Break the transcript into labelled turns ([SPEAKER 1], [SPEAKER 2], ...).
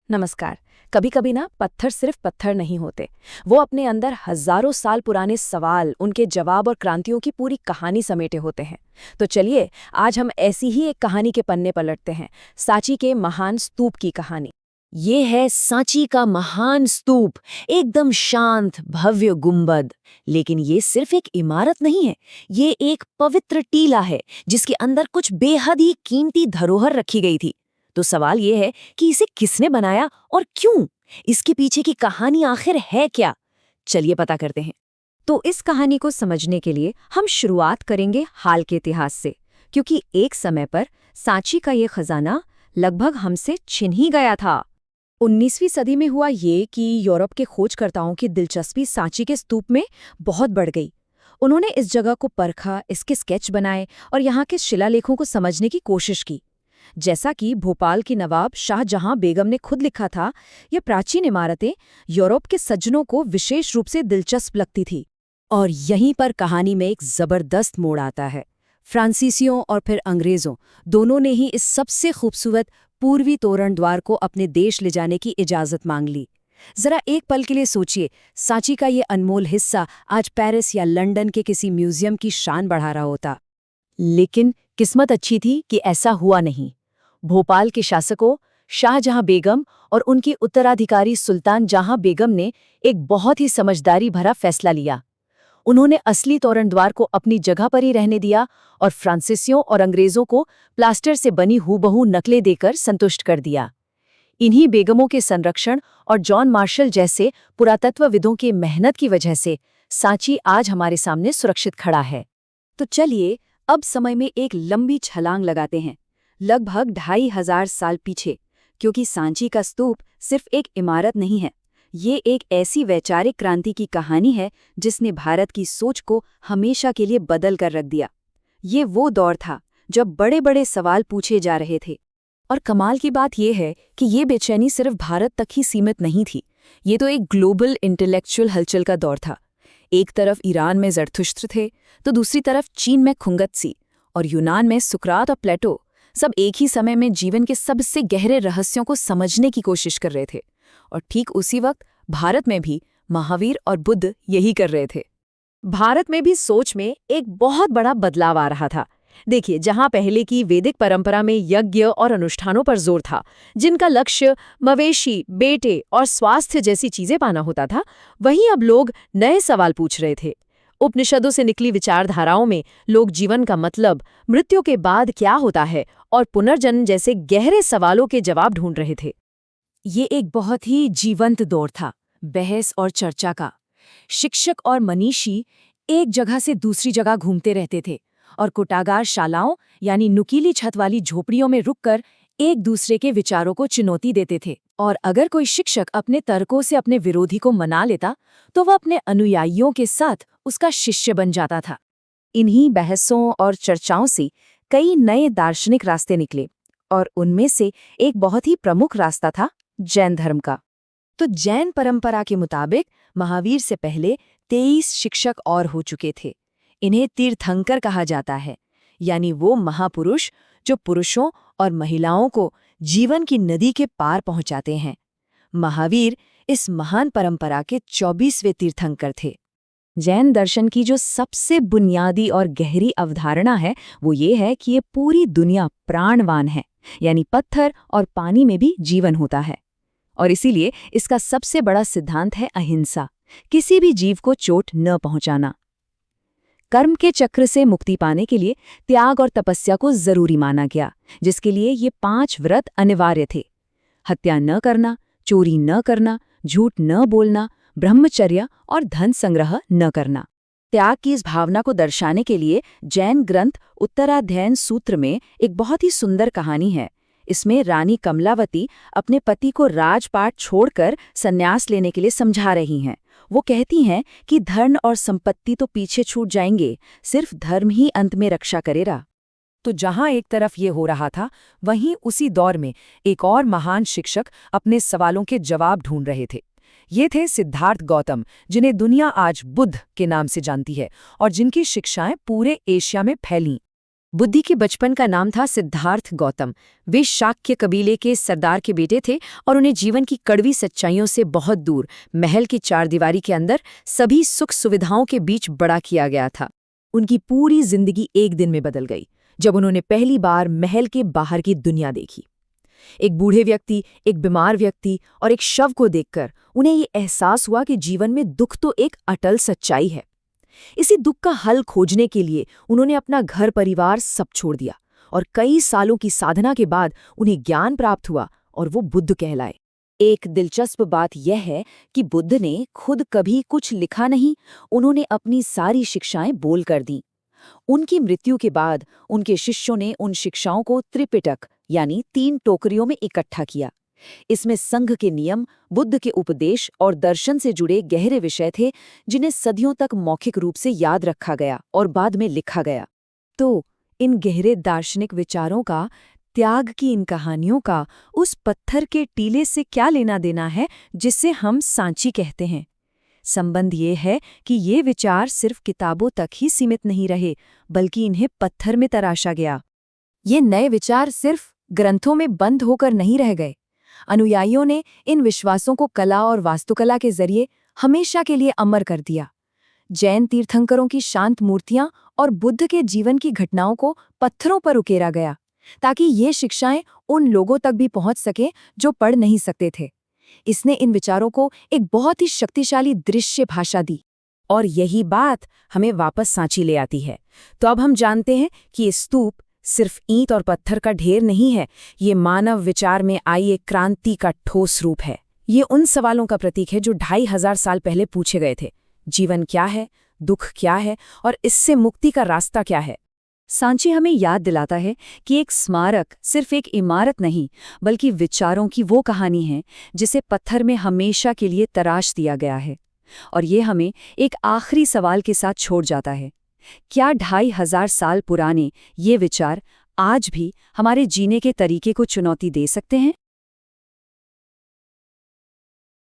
[SPEAKER 1] नमस्कार। कभी कभी ना पत्थर सिर्फ पत्थर नहीं होते, वो अपने अंदर हजारों साल पुराने सवाल, उनके जवाब और क्रांतियों की पूरी कहानी समेटे होते हैं। तो चलिए, आज हम ऐसी ही एक कहानी के पन्ने पलटते हैं, सांची के महान स्तूप की कहानी।
[SPEAKER 2] ये है सांची का महान स्तूप, एकदम शांत भव्य गुंबद। लेकिन ये सिर्फ एक इमारत नहीं है, ये एक पवित्र टीला है जिसके अंदर कुछ बेहद ही कीमती धरोहर रखी गई थी। तो सवाल ये है कि इसे किसने बनाया और क्यों? इसके पीछे की कहानी आखिर है क्या? चलिए पता करते हैं।
[SPEAKER 1] तो इस कहानी को समझने के लिए हम शुरुआत करेंगे हाल के इतिहास से, क्योंकि एक समय पर सांची का ये खजाना लगभग हमसे छिन ही गया था। 19वीं सदी में हुआ ये कि यूरोप के खोजकर्ताओं की दिलचस्पी सांची के स्तूप में बहुत बढ़ गई। उन्होंने इस जगह को परखा, इसके स्केच बनाए और यहाँ के शिलालेखों को समझने की कोशिश की। जैसा कि भोपाल की नवाब शाहजहां बेगम ने खुद लिखा था, ये प्राचीन इमारतें यूरोप के सज्जनों को विशेष रूप से दिलचस्प लगती थी। और यहीं पर कहानी में एक जबरदस्त मोड़ आता है। फ्रांसीसियों और फिर अंग्रेजों दोनों ने ही इस सबसे खूबसूरत पूर्वी तोरण द्वार को अपने देश ले जाने की इजाजत मांग ली। जरा एक पल के लिए सोचिए, सांची का ये अनमोल हिस्सा आज पेरिस या लंदन के किसी म्यूजियम की शान बढ़ा रहा होता।
[SPEAKER 2] लेकिन किस्मत अच्छी थी कि ऐसा हुआ नहीं। भोपाल के शासकों शाहजहां बेगम और उनकी उत्तराधिकारी सुल्तान जहां बेगम ने एक बहुत ही समझदारी भरा फैसला लिया। उन्होंने असली तोरण द्वार को अपनी जगह पर ही रहने दिया और फ्रांसीसियों और अंग्रेजों को प्लास्टर से बनी हूबहू नकलें देकर संतुष्ट कर दिया। इन्हीं बेगमों के संरक्षण और जॉन मार्शल जैसे पुरातत्वविदों की मेहनत की वजह से सांची आज हमारे सामने सुरक्षित खड़ा है।
[SPEAKER 1] तो चलिए, अब समय में एक लंबी छलांग लगाते हैं, लगभग 2500 साल पीछे, क्योंकि सांची का स्तूप सिर्फ एक इमारत नहीं है, ये एक ऐसी वैचारिक क्रांति की कहानी है जिसने भारत की सोच को हमेशा के लिए बदल कर रख दिया। ये वो दौर था जब बड़े बड़े सवाल पूछे जा रहे थे। और कमाल की बात यह है कि ये बेचैनी सिर्फ भारत तक ही सीमित नहीं थी, ये तो एक ग्लोबल इंटेलेक्चुअल हलचल का दौर था। एक तरफ ईरान में ज़रतुश्त्र थे, तो दूसरी तरफ चीन में खुंगत्सी और यूनान में सुकरात और प्लेटो, सब एक ही समय में जीवन के सबसे गहरे रहस्यों को समझने की कोशिश कर रहे थे। और ठीक उसी वक्त भारत में भी महावीर और बुद्ध यही कर रहे थे। भारत में भी सोच में एक बहुत बड़ा बदलाव आ रहा था। देखिए, जहां पहले की वैदिक परंपरा में यज्ञ और अनुष्ठानों पर जोर था, जिनका लक्ष्य मवेशी, बेटे और स्वास्थ्य जैसी चीजें पाना होता था, वहीं अब लोग नए सवाल पूछ रहे थे। उपनिषदों से निकली विचारधाराओं में लोग जीवन का मतलब, मृत्यु के बाद क्या होता है और पुनर्जन्म जैसे गहरे सवालों के जवाब ढूंढ रहे थे। ये एक बहुत ही जीवंत दौर था, बहस और चर्चा का। शिक्षक और मनीषी एक जगह से दूसरी जगह घूमते रहते थे और कुटागार शालाओं यानी नुकीली छत वाली झोपड़ियों में रुककर एक दूसरे के विचारों को चुनौती देते थे। और अगर कोई शिक्षक अपने तर्कों से अपने विरोधी को मना लेता, तो वह अपने अनुयायियों के साथ उसका शिष्य बन जाता था। इन्हीं बहसों और चर्चाओं से कई नए दार्शनिक रास्ते निकले, और उनमें से एक बहुत ही प्रमुख रास्ता था जैन धर्म का। तो जैन परंपरा के मुताबिक महावीर से पहले 23 शिक्षक और हो चुके थे। इन्हें तीर्थंकर कहा जाता है, यानी वो महापुरुष जो पुरुषों और महिलाओं को जीवन की नदी के पार पहुंचाते हैं। महावीर इस महान परंपरा के 24वें तीर्थंकर थे। जैन दर्शन की जो सबसे बुनियादी और गहरी अवधारणा है, वो ये है कि ये पूरी दुनिया प्राणवान है, यानी पत्थर और पानी में भी जीवन होता है। और इसीलिए इसका सबसे बड़ा सिद्धांत है अहिंसा, किसी भी जीव को चोट न पहुंचाना। कर्म के चक्र से मुक्ति पाने के लिए त्याग और तपस्या को जरूरी माना गया, जिसके लिए ये 5 व्रत अनिवार्य थे। हत्या न करना, चोरी न करना, झूठ न बोलना, ब्रह्मचर्य और धन संग्रह न करना। त्याग की इस भावना को दर्शाने के लिए जैन ग्रंथ उत्तराध्ययन सूत्र में एक बहुत ही सुंदर कहानी है। इसमें रानी कमलावती अपने पति को राजपाट छोड़कर संन्यास लेने के लिए समझा रही हैं। वो कहती हैं कि धन और संपत्ति तो पीछे छूट जाएंगे, सिर्फ धर्म ही अंत में रक्षा करेगा। तो जहां एक तरफ ये हो रहा था, वहीं उसी दौर में एक और महान शिक्षक अपने सवालों के जवाब ढूंढ रहे थे। ये थे सिद्धार्थ गौतम, जिन्हें दुनिया आज बुद्ध के नाम से जानती है और जिनकी शिक्षाएं पूरे एशिया में फैलीं।
[SPEAKER 2] बुद्धि के बचपन का नाम था सिद्धार्थ गौतम। वे शाक्य कबीले के सरदार के बेटे थे और उन्हें जीवन की कड़वी सच्चाइयों से बहुत दूर महल की चारदीवारी के अंदर सभी सुख सुविधाओं के बीच बड़ा किया गया था। उनकी पूरी जिंदगी एक दिन में बदल गई जब उन्होंने पहली बार महल के बाहर की दुनिया देखी। एक बूढ़े व्यक्ति, एक बीमार व्यक्ति और एक शव को देखकर उन्हें ये एहसास हुआ कि जीवन में दुख तो एक अटल सच्चाई है। इसी दुख का हल खोजने के लिए उन्होंने अपना घर परिवार सब छोड़ दिया और कई सालों की साधना के बाद उन्हें ज्ञान प्राप्त हुआ और वो बुद्ध कहलाए। एक दिलचस्प बात यह है कि बुद्ध ने खुद कभी कुछ लिखा नहीं, उन्होंने अपनी सारी शिक्षाएं बोल कर दी। उनकी मृत्यु के बाद उनके शिष्यों ने उन शिक्षाओं को त्रिपिटक यानी 3 टोकरियों में इकट्ठा किया। इसमें संघ के नियम, बुद्ध के उपदेश और दर्शन से जुड़े गहरे विषय थे जिन्हें सदियों तक मौखिक रूप से याद रखा गया और बाद में लिखा गया। तो इन गहरे दार्शनिक विचारों का, त्याग की इन कहानियों का उस पत्थर के टीले से क्या लेना देना है जिसे हम सांची कहते हैं? संबंध ये है कि ये विचार सिर्फ किताबों तक ही सीमित नहीं रहे, बल्कि इन्हें पत्थर में तराशा गया। ये नए विचार सिर्फ ग्रंथों में बंद होकर नहीं रह गए। अनुयायियों ने इन विश्वासों को कला और वास्तुकला के जरिए हमेशा के लिए अमर कर दिया। जैन तीर्थंकरों की शांत मूर्तियां और बुद्ध के जीवन की घटनाओं को पत्थरों पर उकेरा गया, ताकि ये शिक्षाएं उन लोगों तक भी पहुंच सके जो पढ़ नहीं सकते थे। इसने इन विचारों को एक बहुत ही शक्तिशाली दृश्य भाषा दी। और यही बात हमें वापस सांची ले आती है। तो अब हम जानते हैं कि ये स्तूप सिर्फ ईंट और पत्थर का ढेर नहीं है, ये मानव विचार में आई एक क्रांति का ठोस रूप है। ये उन सवालों का प्रतीक है जो 2500 साल पहले पूछे गए थे। जीवन क्या है, दुख क्या है और इससे मुक्ति का रास्ता क्या है?
[SPEAKER 1] सांची हमें याद दिलाता है कि एक स्मारक सिर्फ एक इमारत नहीं, बल्कि विचारों की वो कहानी है जिसे पत्थर में हमेशा के लिए तराश दिया गया है। और ये हमें एक आखिरी सवाल के साथ छोड़ जाता है, क्या 2500 साल पुराने ये विचार आज भी हमारे जीने के तरीके को चुनौती दे सकते हैं?